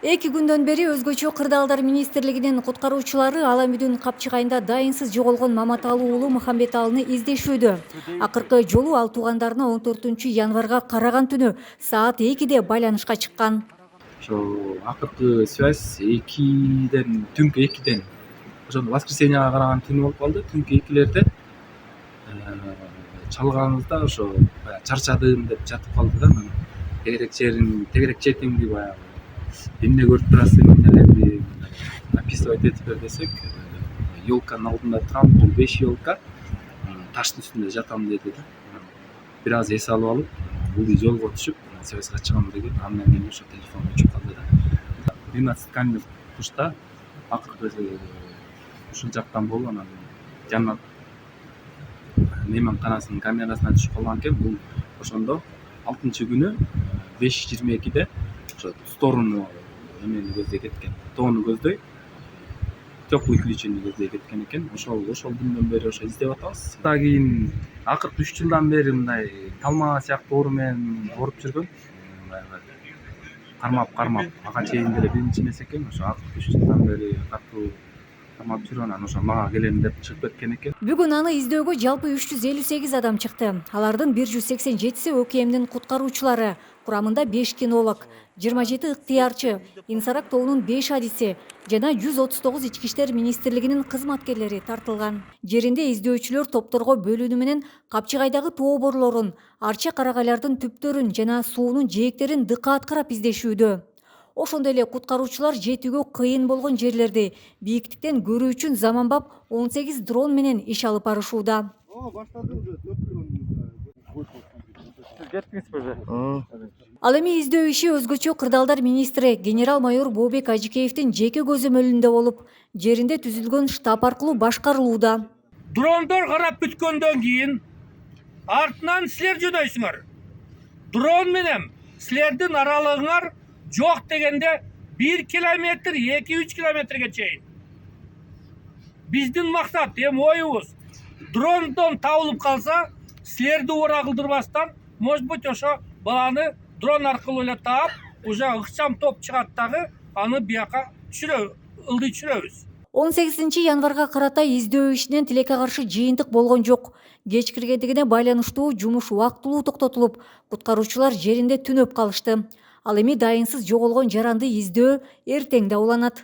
2 күндөн бери Өзгөчө кырдаалдар министрлигинин куткаруучулары Ала Эмүдүн Капчыгайында дайынсыз жоголгон Маматалы уулу Мухамбеталыны издешүүдө. Акыркы жолу ал туугандарына 14-январга караган түнү саат 2-де байланышка чыккан. Ошо акыркы связь 2-ден, түнкү 2-ден, ошондо воскресеньяга караган түнү болуп калды. Түнкү 2-лерде чалганыбызда ошо чарчадым деп жатып калды да. Тегерек четимди баягы эмне көрүп турасың, эмнелерди описывать этип бер десек, ёлканын алдында турам, бул 5 ёлка, таштын үстүндө жатам деди да. Бир аз эс алып алып, бул жолго түшүп, связьга чыгам деген, андан кийин ошо телефон өчүп калды да. 12 камер тушта акыркы ушул жактан болуп, анан жанат мейманканасынын камерасына түшүп калган экен. Бул ошондо 6-күнү 5:22-де ошо сторону эмени көздөй кеткен, тоону көздөй, теплый ключини көздөй кеткен экен. Ошол күндөн бери ошо издеп атабыз. Андан кийин акыркы 3 жылдан бери мындай талма сыяктуу оору менен ооруп жүргөн. Кармап ага чейин деле биринчи эмес экен. Ошо акыркы 3 жылдан бери катуу кармап жүргөн, анан ошо мага келем деп чыгып кеткен экен. Бүгүн аны издөөгө жалпы 358 адам чыкты. Алардын 187-си ÖKM'дин куткаруучулары, курамында 5 кинолог, 27 ыктыярчы, Инсарак тоонун 5 адиси жана 139 ички иштер министрлигинин кызматкерлери тартылган. Жеринде издөөчүлөр топторго бөлүнүү менен Капчыгайдагы тоо борлорун, арча карагайлардын түптөрүн жана суунун жээктерин дыкаат карап издешүүдө. Ошондой эле куткаруучулар жетүүгө кыйын болгон жерлерди бийиктиктен көрүү үчүн заманбап 18 дрон менен иш алып барышууда. Ал эми издөө иши Өзгөчө кырдаалдар министри генерал-майор Бообек Ажикеевдин жеке көзөмөлүндө болуп, жеринде түзүлгөн штаб аркылуу башкарылууда. Дрондор карап бүткөндөн кийин артынан силер жөнөйсүңөр. Дрон менен силердин аралыгыңар жок дегенде 1 километр, 2-3 километрге чейин. Биздин максат, оюбуз, дрондон табылып калса, силерди убара кылдырбастан, может быть, ошо баланы дрон аркылуу эле таап, уже ыкчам топ чыгат дагы, аны бияка ылдый түшүрөбүз. 18-январга карата издөө ишинен тилекке каршы жыйынтык болгон жок. Кеч киргендигине байланыштуу жумуш убактылуу токтотулуп, куткаруучулар жеринде түнөп калышты. Ал эми дайынсыз жоголгон жаранды издөө эртең да уланат.